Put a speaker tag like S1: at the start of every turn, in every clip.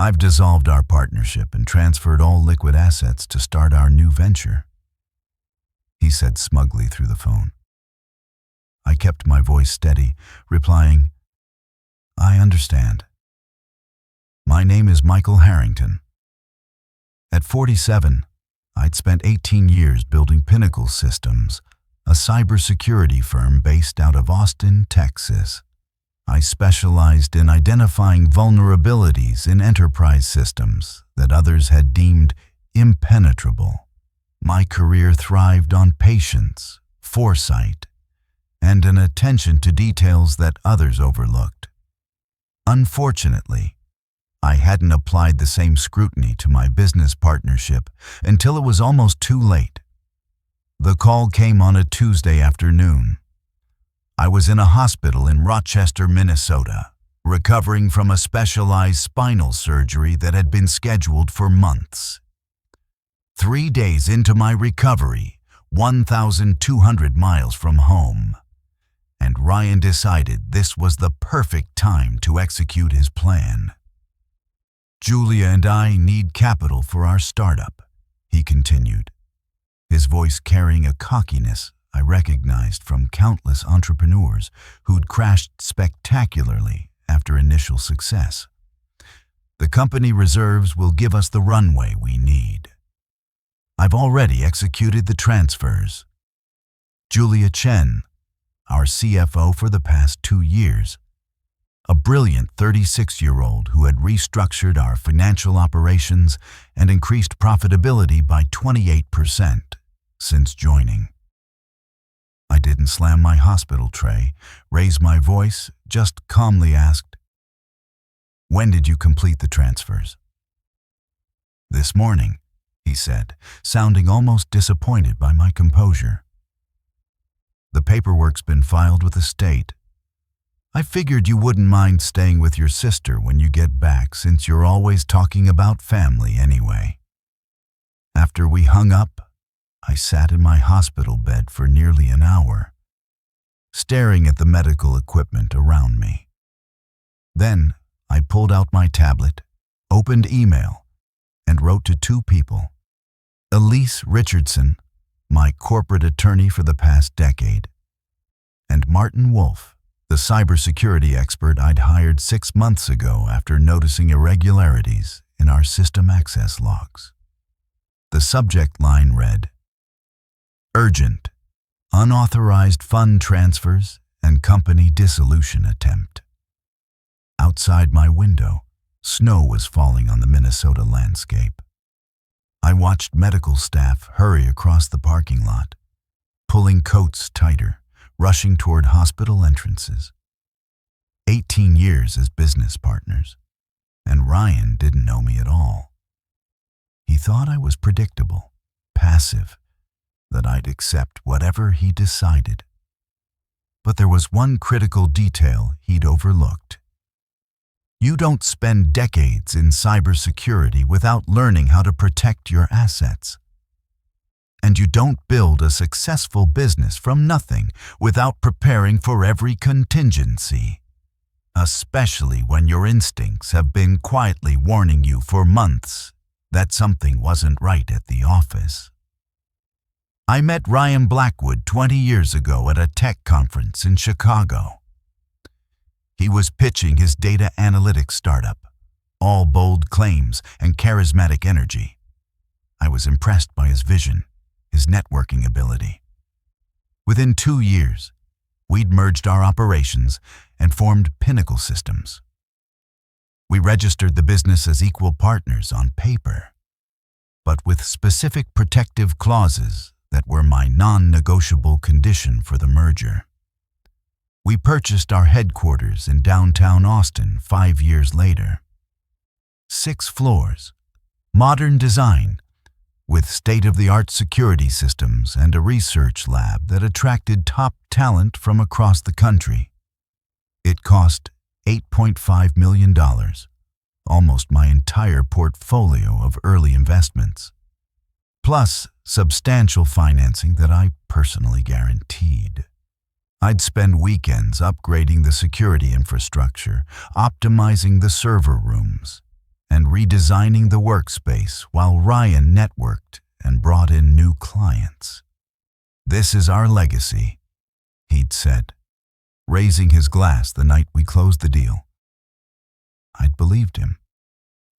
S1: I've dissolved our partnership and transferred all liquid assets to start our new venture, he said smugly through the phone. I kept my voice steady, replying, I understand. My name is Michael Harrington. At 47, I'd spent 18 years building Pinnacle Systems, a cybersecurity firm based out of Austin, Texas. I specialized in identifying vulnerabilities in enterprise systems that others had deemed impenetrable. My career thrived on patience, foresight, and an attention to details that others overlooked. Unfortunately, I hadn't applied the same scrutiny to my business partnership until it was almost too late. The call came on a Tuesday afternoon. I was in a hospital in Rochester, Minnesota, recovering from a specialized spinal surgery that had been scheduled for months. 3 days into my recovery, 1,200 miles from home, and Ryan decided this was the perfect time to execute his plan. Julia and I need capital for our startup, he continued, his voice carrying a cockiness I recognized from countless entrepreneurs who'd crashed spectacularly after initial success. The company reserves will give us the runway we need. I've already executed the transfers. Julia Chen, our CFO for the past 2 years, a brilliant 36-year-old who had restructured our financial operations and increased profitability by 28% since joining. I didn't slam my hospital tray, raise my voice, just calmly asked, "When did you complete the transfers?" "This morning," he said, sounding almost disappointed by my composure. "The paperwork's been filed with the state. I figured you wouldn't mind staying with your sister when you get back since you're always talking about family anyway." After we hung up, I sat in my hospital bed for nearly an hour, staring at the medical equipment around me. Then I pulled out my tablet, opened email, and wrote to 2 people. Elise Richardson, my corporate attorney for the past decade, and Martin Wolf, the cybersecurity expert I'd hired 6 months ago after noticing irregularities in our system access logs. The subject line read, "Urgent, unauthorized fund transfers and company dissolution attempt." Outside my window, snow was falling on the Minnesota landscape. I watched medical staff hurry across the parking lot, pulling coats tighter, rushing toward hospital entrances. 18 years as business partners, and Ryan didn't know me at all. He thought I was predictable, passive, that I'd accept whatever he decided. But there was one critical detail he'd overlooked. You don't spend decades in cybersecurity without learning how to protect your assets. And you don't build a successful business from nothing without preparing for every contingency, especially when your instincts have been quietly warning you for months that something wasn't right at the office. I met Ryan Blackwood 20 years ago at a tech conference in Chicago. He was pitching his data analytics startup, all bold claims and charismatic energy. I was impressed by his vision, his networking ability. Within 2 years, we'd merged our operations and formed Pinnacle Systems. We registered the business as equal partners on paper, but with specific protective clauses that were my non-negotiable condition for the merger. We purchased our headquarters in downtown Austin 5 years later. 6 floors, modern design, with state-of-the-art security systems and a research lab that attracted top talent from across the country. It cost $8.5 million, almost my entire portfolio of early investments, plus substantial financing that I personally guaranteed. I'd spend weekends upgrading the security infrastructure, optimizing the server rooms, and redesigning the workspace while Ryan networked and brought in new clients. "This is our legacy," he'd said, raising his glass the night we closed the deal. I'd believed him.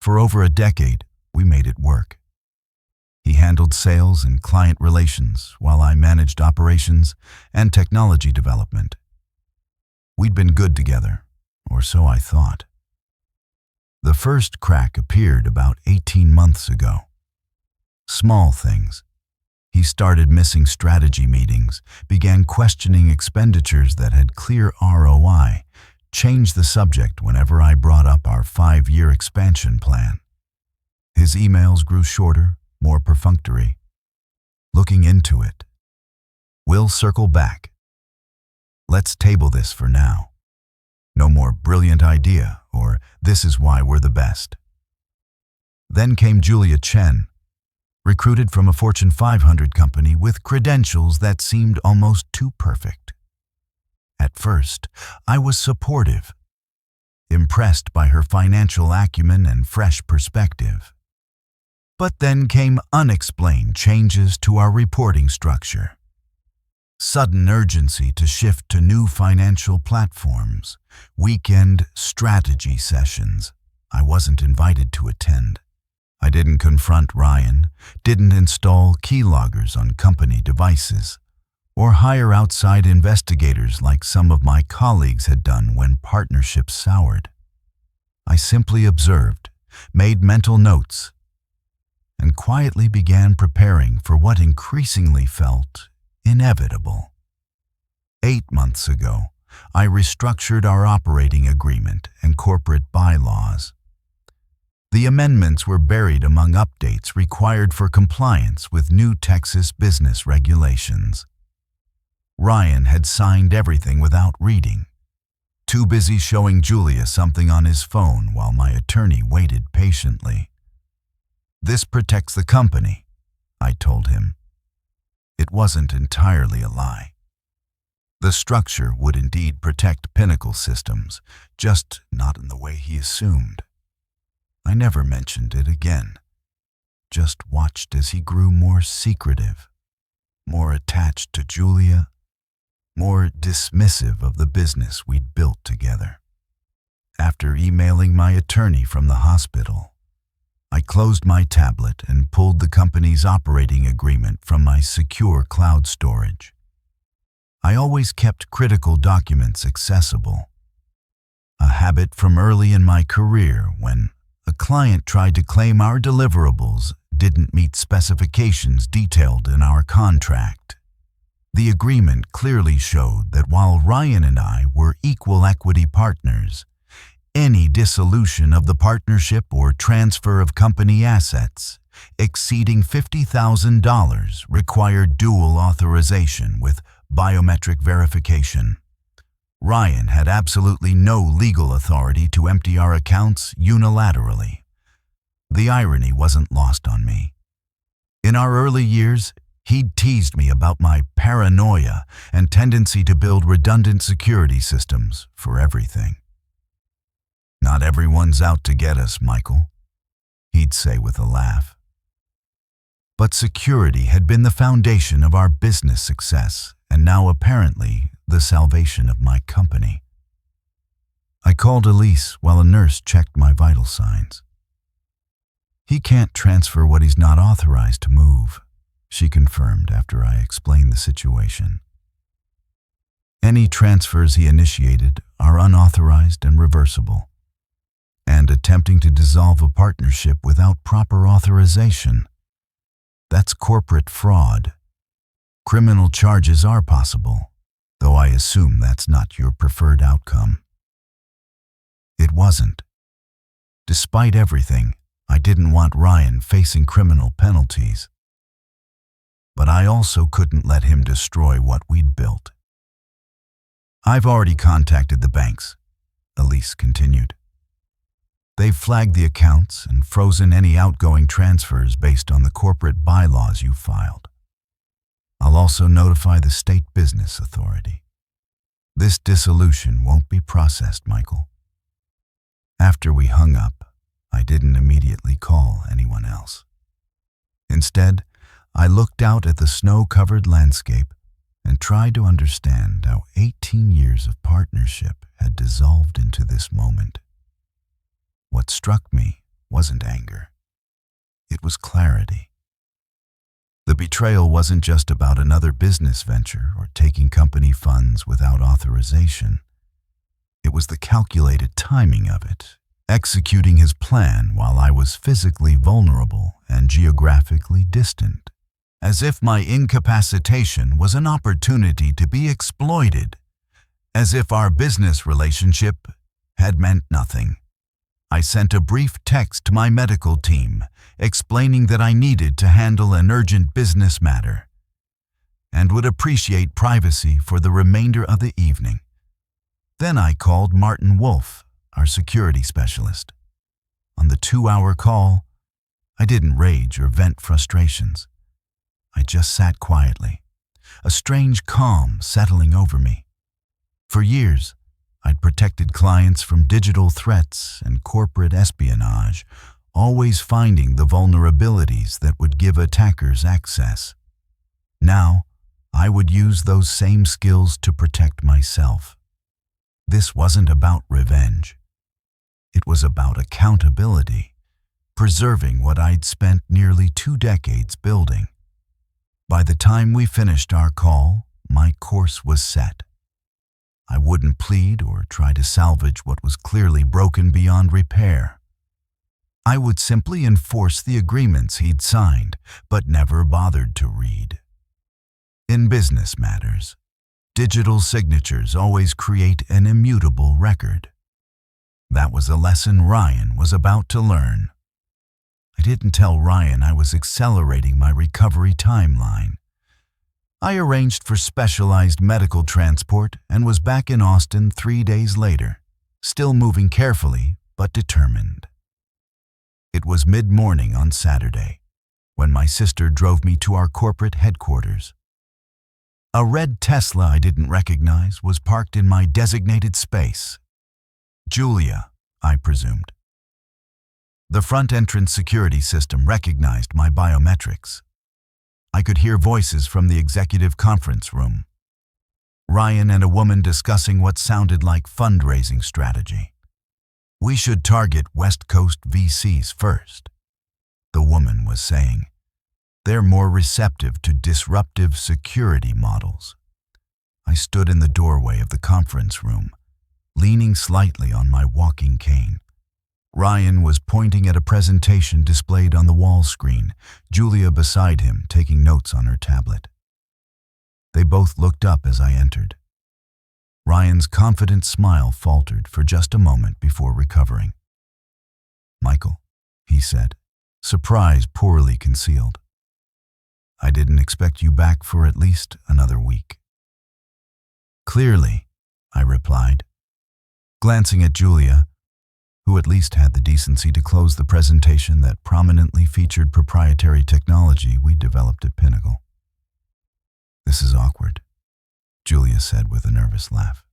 S1: For over a decade, we made it work. He handled sales and client relations while I managed operations and technology development. We'd been good together, or so I thought. The first crack appeared about 18 months ago. Small things. He started missing strategy meetings, began questioning expenditures that had clear ROI, changed the subject whenever I brought up our 5-year expansion plan. His emails grew shorter, more perfunctory. Looking into it. "We'll circle back. Let's table this for now. No more brilliant idea or this is why we're the best." Then came Julia Chen, recruited from a Fortune 500 company with credentials that seemed almost too perfect. At first, I was supportive, impressed by her financial acumen and fresh perspective. But then came unexplained changes to our reporting structure. Sudden urgency to shift to new financial platforms, weekend strategy sessions I wasn't invited to attend. I didn't confront Ryan, didn't install keyloggers on company devices, or hire outside investigators like some of my colleagues had done when partnerships soured. I simply observed, made mental notes, and quietly began preparing for what increasingly felt inevitable. 8 months ago, I restructured our operating agreement and corporate bylaws. The amendments were buried among updates required for compliance with new Texas business regulations. Ryan had signed everything without reading, too busy showing Julia something on his phone while my attorney waited patiently. "This protects the company," I told him. It wasn't entirely a lie. The structure would indeed protect Pinnacle Systems, just not in the way he assumed. I never mentioned it again, just watched as he grew more secretive, more attached to Julia, more dismissive of the business we'd built together. After emailing my attorney from the hospital, I closed my tablet and pulled the company's operating agreement from my secure cloud storage. I always kept critical documents accessible, a habit from early in my career when a client tried to claim our deliverables didn't meet specifications detailed in our contract. The agreement clearly showed that while Ryan and I were equal equity partners, any dissolution of the partnership or transfer of company assets exceeding $50,000 required dual authorization with biometric verification. Ryan had absolutely no legal authority to empty our accounts unilaterally. The irony wasn't lost on me. In our early years, he'd teased me about my paranoia and tendency to build redundant security systems for everything. "Not everyone's out to get us, Michael," he'd say with a laugh. But security had been the foundation of our business success, and now apparently the salvation of my company. I called Elise while a nurse checked my vital signs. "He can't transfer what he's not authorized to move," she confirmed after I explained the situation. "Any transfers he initiated are unauthorized and reversible. And attempting to dissolve a partnership without proper authorization, that's corporate fraud. Criminal charges are possible, though I assume that's not your preferred outcome." It wasn't. Despite everything, I didn't want Ryan facing criminal penalties. But I also couldn't let him destroy what we'd built. "I've already contacted the banks," Elise continued. "They've flagged the accounts and frozen any outgoing transfers based on the corporate bylaws you filed. I'll also notify the State Business Authority. This dissolution won't be processed, Michael." After we hung up, I I didn't immediately call anyone else. Instead, I looked out at the snow-covered landscape and tried to understand how 18 years of partnership had dissolved into this moment. What struck me wasn't anger. It was clarity. The betrayal wasn't just about another business venture or taking company funds without authorization. It was the calculated timing of it, executing his plan while I was physically vulnerable and geographically distant, as if my incapacitation was an opportunity to be exploited, as if our business relationship had meant nothing. I sent a brief text to my medical team explaining that I needed to handle an urgent business matter and would appreciate privacy for the remainder of the evening. Then I called Martin Wolf, our security specialist. On the 2-hour call, I didn't rage or vent frustrations. I just sat quietly, a strange calm settling over me. For years, I'd protected clients from digital threats and corporate espionage, always finding the vulnerabilities that would give attackers access. Now, I would use those same skills to protect myself. This wasn't about revenge. It was about accountability, preserving what I'd spent nearly 2 decades building. By the time we finished our call, my course was set. I wouldn't plead or try to salvage what was clearly broken beyond repair. I would simply enforce the agreements he'd signed, but never bothered to read. In business matters, digital signatures always create an immutable record. That was a lesson Ryan was about to learn. I didn't tell Ryan I was accelerating my recovery timeline. I arranged for specialized medical transport and was back in Austin 3 days later, still moving carefully but determined. It was mid-morning on Saturday when my sister drove me to our corporate headquarters. A red Tesla I didn't recognize was parked in my designated space. Julia, I presumed. The front entrance security system recognized my biometrics. I could hear voices from the executive conference room. Ryan and a woman discussing what sounded like fundraising strategy. We should target West Coast VCs first, the woman was saying. They're more receptive to disruptive security models. I stood in the doorway of the conference room, leaning slightly on my walking cane. Ryan was pointing at a presentation displayed on the wall screen, Julia beside him taking notes on her tablet. They both looked up as I entered. Ryan's confident smile faltered for just a moment before recovering. "Michael," he said, surprise poorly concealed. "I didn't expect you back for at least another week." "Clearly," I replied, glancing at Julia, who at least had the decency to close the presentation that prominently featured proprietary technology we developed at Pinnacle. "This is awkward," Julia said with a nervous laugh.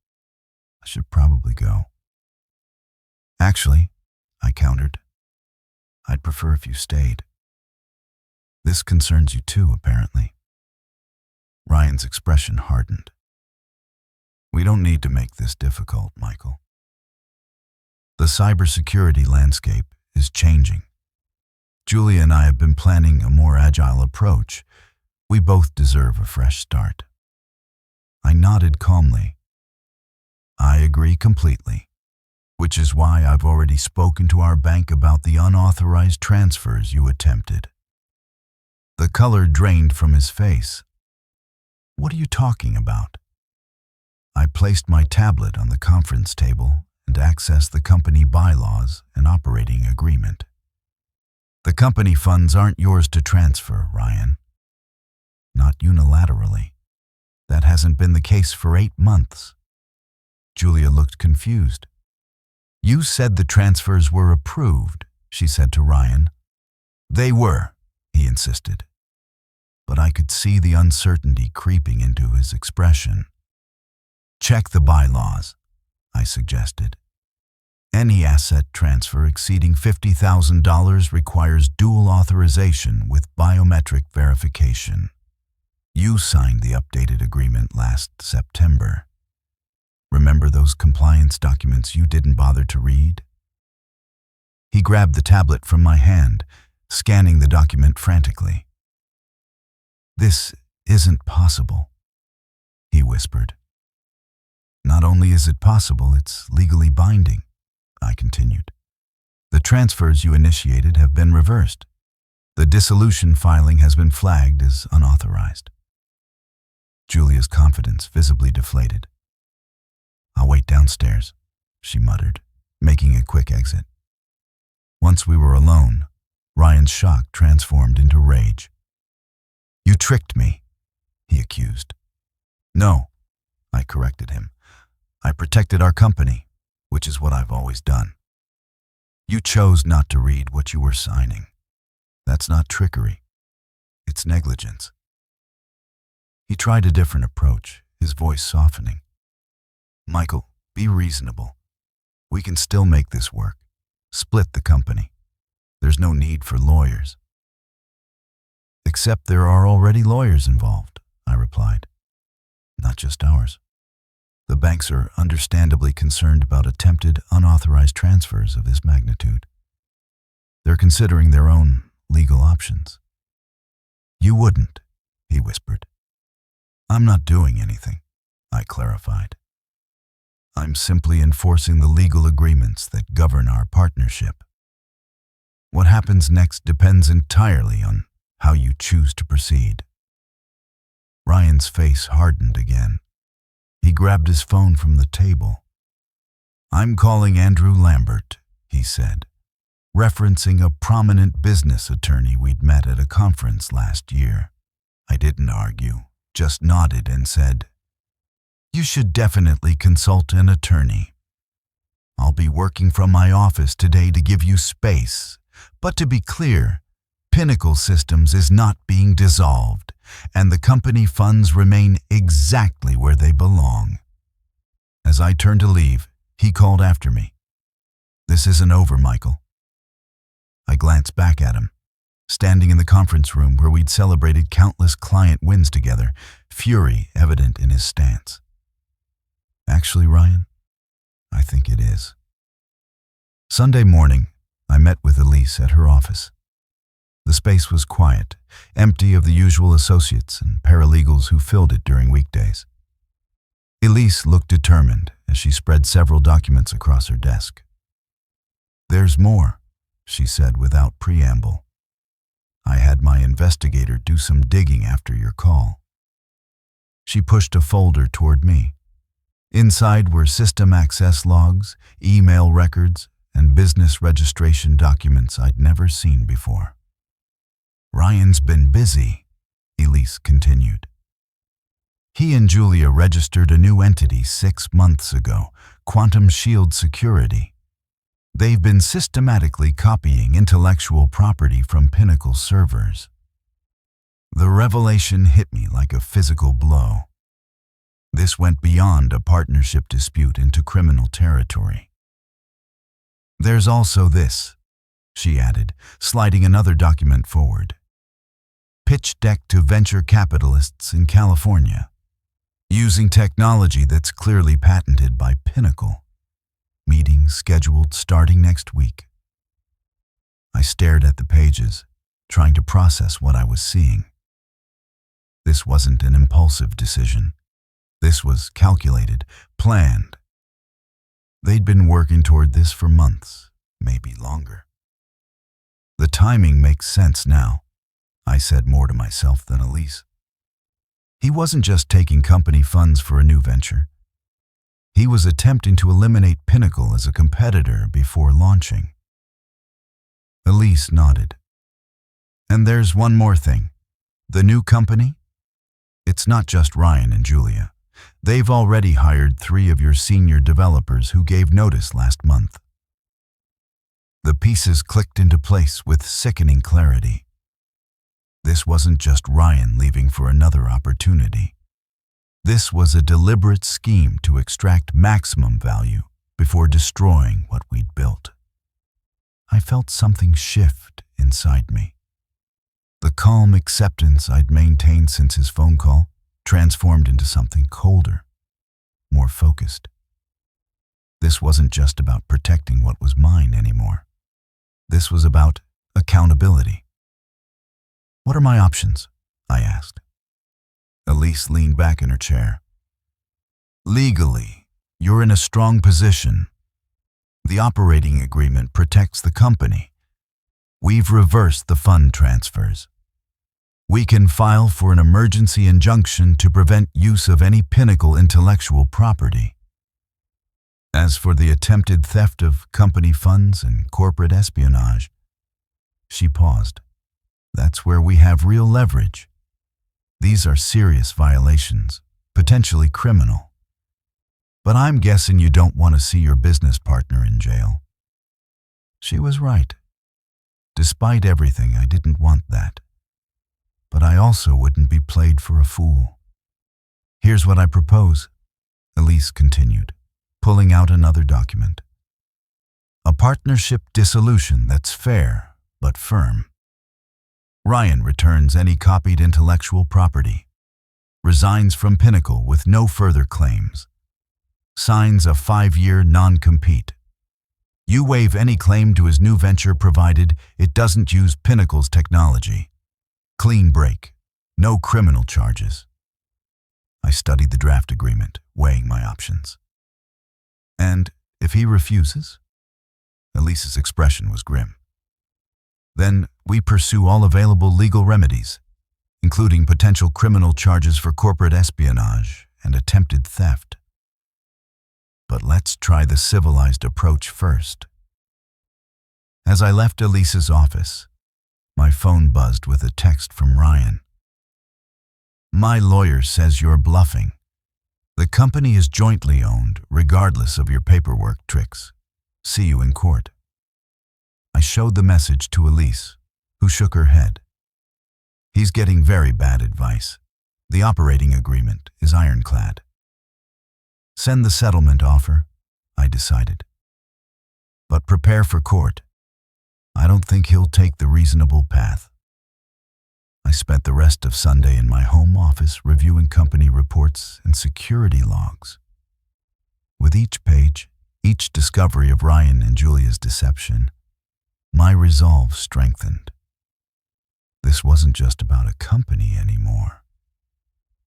S1: "I should probably go." "Actually," I countered, "I'd prefer if you stayed. This concerns you too, apparently." Ryan's expression hardened. "We don't need to make this difficult, Michael. The cybersecurity landscape is changing. Julia and I have been planning a more agile approach. We both deserve a fresh start." I nodded calmly. "I agree completely, which is why I've already spoken to our bank about the unauthorized transfers you attempted." The color drained from his face. "What are you talking about?" I placed my tablet on the conference table and accessed the company bylaws and operating agreement. "The company funds aren't yours to transfer, Ryan. Not unilaterally. That hasn't been the case for 8 months." Julia looked confused. "You said the transfers were approved," she said to Ryan. "They were," he insisted. But I could see the uncertainty creeping into his expression. "Check the bylaws," I suggested. Any asset transfer exceeding $50,000 requires dual authorization with biometric verification. You signed the updated agreement last September. Remember those compliance documents you didn't bother to read? He grabbed the tablet from my hand, scanning the document frantically. "This isn't possible," he whispered. "Not only is it possible, it's legally binding," I continued. "The transfers you initiated have been reversed. The dissolution filing has been flagged as unauthorized." Julia's confidence visibly deflated. "I'll wait downstairs," she muttered, making a quick exit. Once we were alone, Ryan's shock transformed into rage. "You tricked me," he accused. "No," I corrected him. "I protected our company, which is what I've always done. You chose not to read what you were signing. That's not trickery. It's negligence." He tried a different approach, his voice softening. "Michael, be reasonable. We can still make this work. Split the company. There's no need for lawyers." "Except there are already lawyers involved," I replied. "Not just ours. The banks are understandably concerned about attempted unauthorized transfers of this magnitude. They're considering their own legal options." "You wouldn't," he whispered. "I'm not doing anything," I clarified. "I'm simply enforcing the legal agreements that govern our partnership. What happens next depends entirely on how you choose to proceed." Ryan's face hardened again. He grabbed his phone from the table. "I'm calling Andrew Lambert," he said, referencing a prominent business attorney we'd met at a conference last year. I didn't argue, just nodded and said, "You should definitely consult an attorney. I'll be working from my office today to give you space, but to be clear, Pinnacle Systems is not being dissolved, and the company funds remain exactly where they belong." As I turned to leave, he called after me. "This isn't over, Michael." I glanced back at him, standing in the conference room where we'd celebrated countless client wins together, fury evident in his stance. "Actually, Ryan, I think it is." Sunday morning, I met with Elise at her office. The space was quiet, empty of the usual associates and paralegals who filled it during weekdays. Elise looked determined as she spread several documents across her desk. "There's more," she said without preamble. "I had my investigator do some digging after your call." She pushed a folder toward me. Inside were system access logs, email records, and business registration documents I'd never seen before. "Ryan's been busy," Elise continued. "He and Julia registered a new entity 6 months ago, Quantum Shield Security. They've been systematically copying intellectual property from Pinnacle servers." The revelation hit me like a physical blow. This went beyond a partnership dispute into criminal territory. "There's also this," she added, sliding another document forward. "Pitch deck to venture capitalists in California, using technology that's clearly patented by Pinnacle. Meeting scheduled starting next week." I stared at the pages, trying to process what I was seeing. This wasn't an impulsive decision. This was calculated, planned. They'd been working toward this for months, maybe longer. "The timing makes sense now," I said more to myself than Elise. He wasn't just taking company funds for a new venture. He was attempting to eliminate Pinnacle as a competitor before launching. Elise nodded. "And there's one more thing. The new company? It's not just Ryan and Julia. They've already hired 3 of your senior developers who gave notice last month." The pieces clicked into place with sickening clarity. This wasn't just Ryan leaving for another opportunity. This was a deliberate scheme to extract maximum value before destroying what we'd built. I felt something shift inside me. The calm acceptance I'd maintained since his phone call transformed into something colder, more focused. This wasn't just about protecting what was mine anymore. This was about accountability. "What are my options?" I asked. Elise leaned back in her chair. "Legally, you're in a strong position. The operating agreement protects the company. We've reversed the fund transfers. We can file for an emergency injunction to prevent use of any Pinnacle intellectual property. As for the attempted theft of company funds and corporate espionage," she paused. "That's where we have real leverage. These are serious violations, potentially criminal. But I'm guessing you don't want to see your business partner in jail." She was right. Despite everything, I didn't want that. But I also wouldn't be played for a fool. "Here's what I propose," Elise continued, pulling out another document. "A partnership dissolution that's fair but firm. Ryan returns any copied intellectual property, resigns from Pinnacle with no further claims, signs a 5-year non-compete. You waive any claim to his new venture provided it doesn't use Pinnacle's technology. Clean break, no criminal charges." I studied the draft agreement, weighing my options. "And if he refuses?" Elise's expression was grim. "Then we pursue all available legal remedies, including potential criminal charges for corporate espionage and attempted theft. But let's try the civilized approach first." As I left Elise's office, my phone buzzed with a text from Ryan. "My lawyer says you're bluffing. The company is jointly owned, regardless of your paperwork tricks. See you in court." I showed the message to Elise, who shook her head. "He's getting very bad advice. The operating agreement is ironclad." "Send the settlement offer," I decided. "But prepare for court. I don't think he'll take the reasonable path." I spent the rest of Sunday in my home office reviewing company reports and security logs. With each page, each discovery of Ryan and Julia's deception, my resolve strengthened. This wasn't just about a company anymore.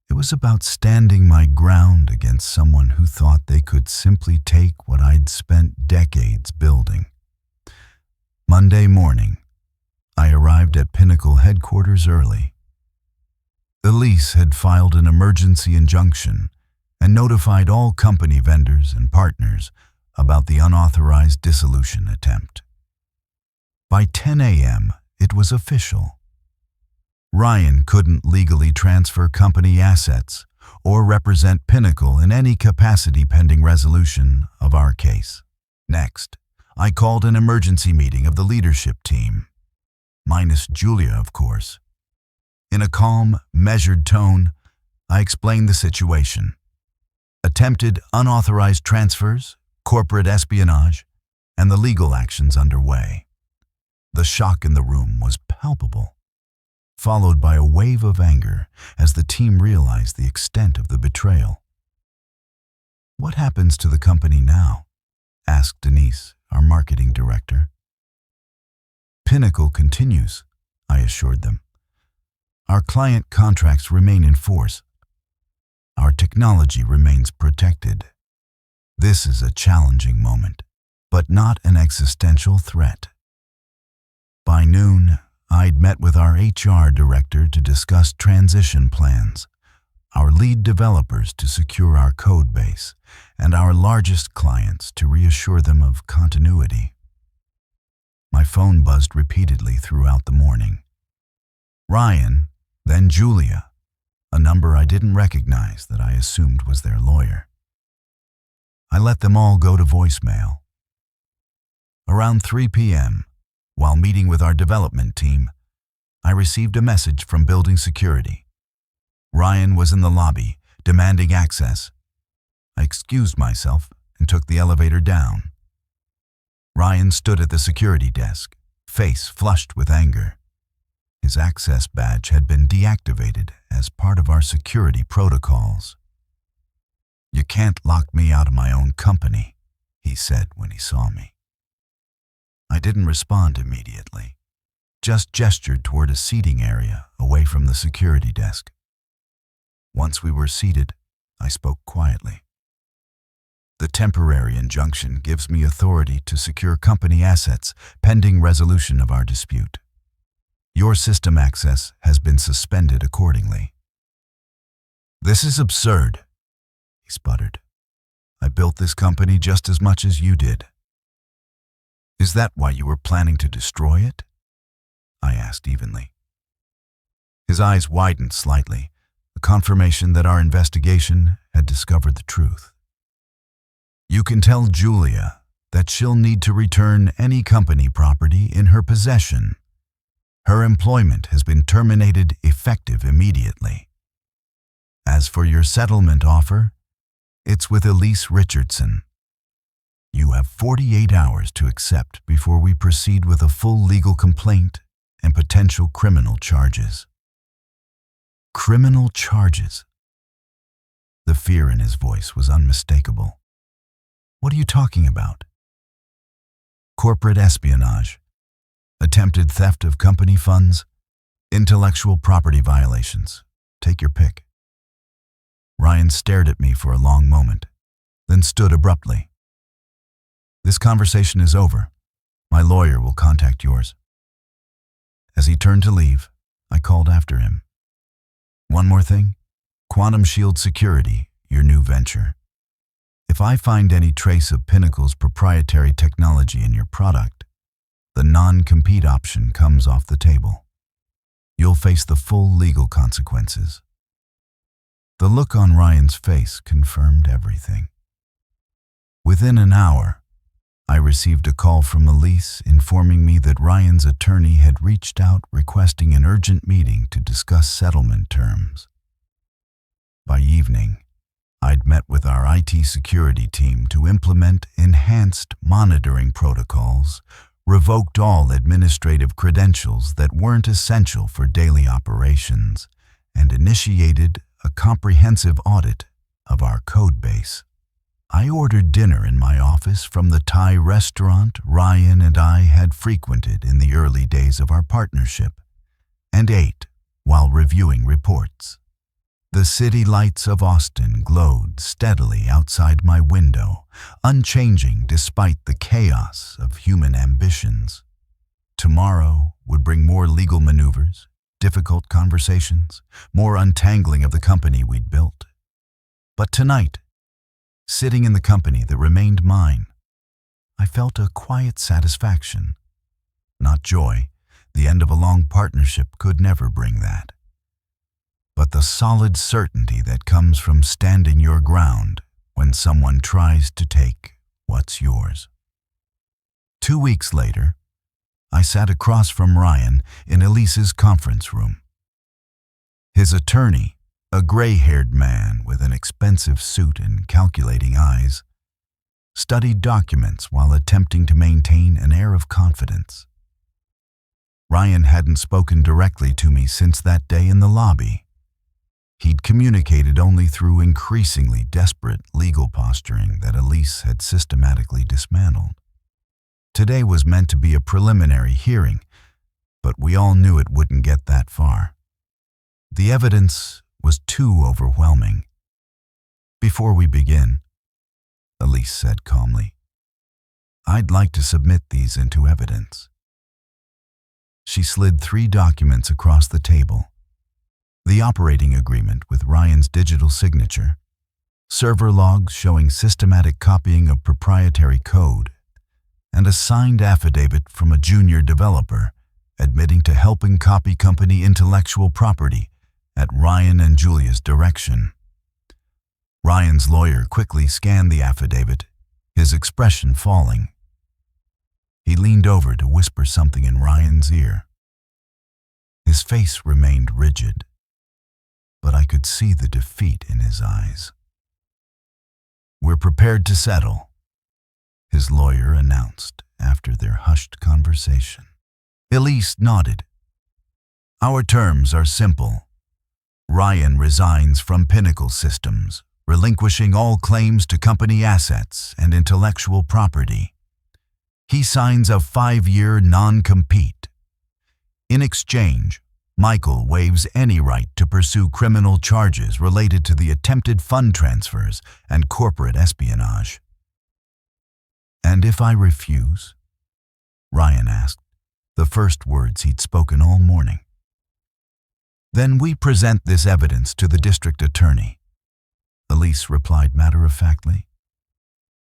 S1: It was about standing my ground against someone who thought they could simply take what I'd spent decades building. Monday morning, I arrived at Pinnacle headquarters early. Elise had filed an emergency injunction and notified all company vendors and partners about the unauthorized dissolution attempt. By 10 a.m., it was official. Ryan couldn't legally transfer company assets or represent Pinnacle in any capacity pending resolution of our case. Next, I called an emergency meeting of the leadership team, minus Julia, of course. In a calm, measured tone, I explained the situation. Attempted unauthorized transfers, corporate espionage, and the legal actions underway. The shock in the room was palpable, followed by a wave of anger as the team realized the extent of the betrayal. "What happens to the company now?" asked Denise, our marketing director. "Pinnacle continues," I assured them. "Our client contracts remain in force. Our technology remains protected. This is a challenging moment, but not an existential threat." By noon, I'd met with our HR director to discuss transition plans, our lead developers to secure our code base, and our largest clients to reassure them of continuity. My phone buzzed repeatedly throughout the morning. Ryan, then Julia, a number I didn't recognize that I assumed was their lawyer. I let them all go to voicemail. Around 3 p.m., while meeting with our development team, I received a message from building security. Ryan was in the lobby, demanding access. I excused myself and took the elevator down. Ryan stood at the security desk, face flushed with anger. His access badge had been deactivated as part of our security protocols. "You can't lock me out of my own company," he said when he saw me. I didn't respond immediately, just gestured toward a seating area away from the security desk. Once we were seated, I spoke quietly. "The temporary injunction gives me authority to secure company assets pending resolution of our dispute. Your system access has been suspended accordingly." "This is absurd," he sputtered. "I built this company just as much as you did." "Is that why you were planning to destroy it?" I asked evenly. His eyes widened slightly, a confirmation that our investigation had discovered the truth. "You can tell Julia that she'll need to return any company property in her possession. Her employment has been terminated effective immediately. As for your settlement offer, it's with Elise Richardson. You have 48 hours to accept before we proceed with a full legal complaint and potential criminal charges." Criminal charges? The fear in his voice was unmistakable. "What are you talking about?" "Corporate espionage, attempted theft of company funds, intellectual property violations. Take your pick." Ryan stared at me for a long moment, then stood abruptly. "This conversation is over. My lawyer will contact yours." As he turned to leave, I called after him. "One more thing. Quantum Shield Security, your new venture. If I find any trace of Pinnacle's proprietary technology in your product, the non-compete option comes off the table. You'll face the full legal consequences." The look on Ryan's face confirmed everything. Within an hour, I received a call from Elise informing me that Ryan's attorney had reached out requesting an urgent meeting to discuss settlement terms. By evening, I'd met with our IT security team to implement enhanced monitoring protocols, revoked all administrative credentials that weren't essential for daily operations, and initiated a comprehensive audit of our code base. I ordered dinner in my office from the Thai restaurant Ryan and I had frequented in the early days of our partnership, and ate while reviewing reports. The city lights of Austin glowed steadily outside my window, unchanging despite the chaos of human ambitions. Tomorrow would bring more legal maneuvers, difficult conversations, more untangling of the company we'd built. But tonight, sitting in the company that remained mine, I felt a quiet satisfaction. Not joy, the end of a long partnership could never bring that, but the solid certainty that comes from standing your ground when someone tries to take what's yours. 2 weeks later, I sat across from Ryan in Elise's conference room. His attorney, a gray-haired man with an expensive suit and calculating eyes, studied documents while attempting to maintain an air of confidence. Ryan hadn't spoken directly to me since that day in the lobby. He'd communicated only through increasingly desperate legal posturing that Elise had systematically dismantled. Today was meant to be a preliminary hearing, but we all knew it wouldn't get that far. The evidence was too overwhelming. "Before we begin," Elise said calmly, "I'd like to submit these into evidence." She slid 3 documents across the table: the operating agreement with Ryan's digital signature, server logs showing systematic copying of proprietary code, and a signed affidavit from a junior developer admitting to helping copy company intellectual property at Ryan and Julia's direction. Ryan's lawyer quickly scanned the affidavit, his expression falling. He leaned over to whisper something in Ryan's ear. His face remained rigid, but I could see the defeat in his eyes. "We're prepared to settle," his lawyer announced after their hushed conversation. Elise nodded. Our terms are simple. Ryan resigns from Pinnacle Systems, relinquishing all claims to company assets and intellectual property. He signs a 5-year non-compete. In exchange, Michael waives any right to pursue criminal charges related to the attempted fund transfers and corporate espionage. And if I refuse? Ryan asked, the first words he'd spoken all morning. Then we present this evidence to the district attorney, Elise replied matter-of-factly.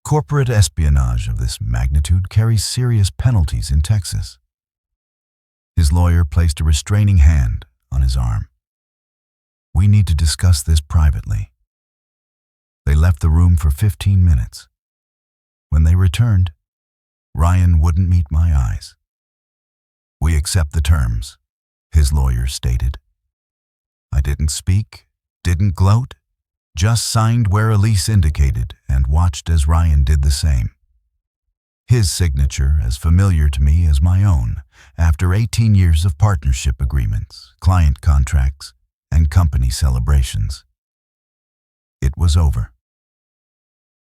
S1: Corporate espionage of this magnitude carries serious penalties in Texas. His lawyer placed a restraining hand on his arm. We need to discuss this privately. They left the room for 15 minutes. When they returned, Ryan wouldn't meet my eyes. We accept the terms, his lawyer stated. I didn't speak, didn't gloat, just signed where Elise indicated and watched as Ryan did the same. His signature as familiar to me as my own after 18 years of partnership agreements, client contracts, and company celebrations. It was over.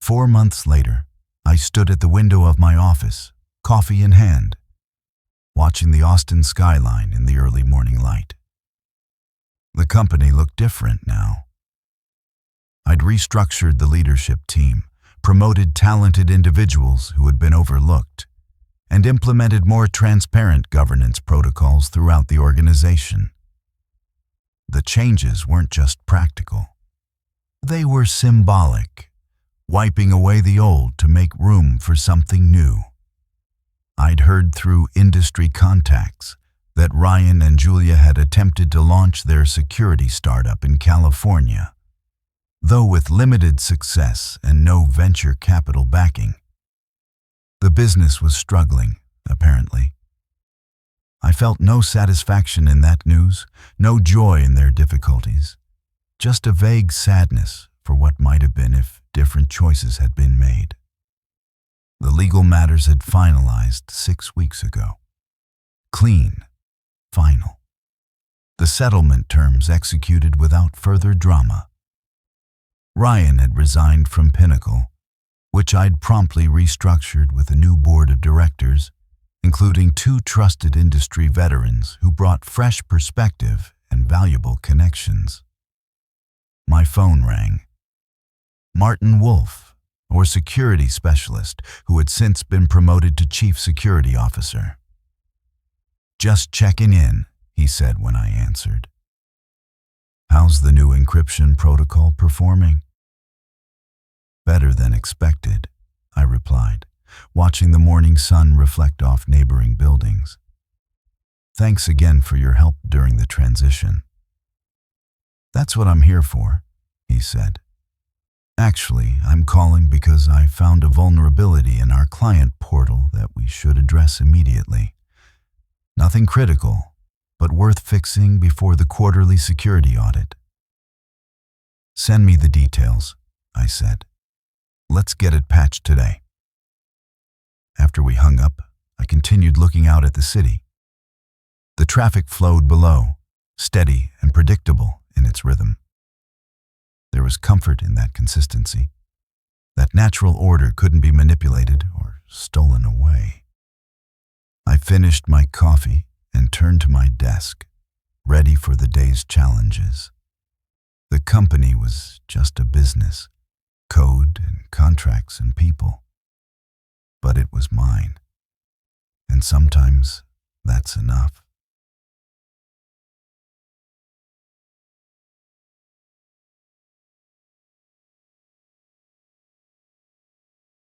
S1: 4 months later, I stood at the window of my office, coffee in hand, watching the Austin skyline in the early morning light. The company looked different now. I'd restructured the leadership team, promoted talented individuals who had been overlooked, and implemented more transparent governance protocols throughout the organization. The changes weren't just practical. They were symbolic, wiping away the old to make room for something new. I'd heard through industry contacts that Ryan and Julia had attempted to launch their security startup in California, though with limited success and no venture capital backing. The business was struggling, apparently. I felt no satisfaction in that news, no joy in their difficulties, just a vague sadness for what might have been if different choices had been made. The legal matters had finalized 6 weeks ago. Clean, final. The settlement terms executed without further drama. Ryan had resigned from Pinnacle, which I'd promptly restructured with a new board of directors, including 2 trusted industry veterans who brought fresh perspective and valuable connections. My phone rang. Martin Wolf, or security specialist, who had since been promoted to chief security officer. Just checking in, he said when I answered. How's the new encryption protocol performing? Better than expected, I replied, watching the morning sun reflect off neighboring buildings. Thanks again for your help during the transition. That's what I'm here for, he said. Actually, I'm calling because I found a vulnerability in our client portal that we should address immediately. Nothing critical, but worth fixing before the quarterly security audit. Send me the details, I said. Let's get it patched today. After we hung up, I continued looking out at the city. The traffic flowed below, steady and predictable in its rhythm. There was comfort in that consistency. That natural order couldn't be manipulated or stolen away. I finished my coffee and turned to my desk, ready for the day's challenges. The company was just a business, code and contracts and people. But it was mine. And sometimes that's enough.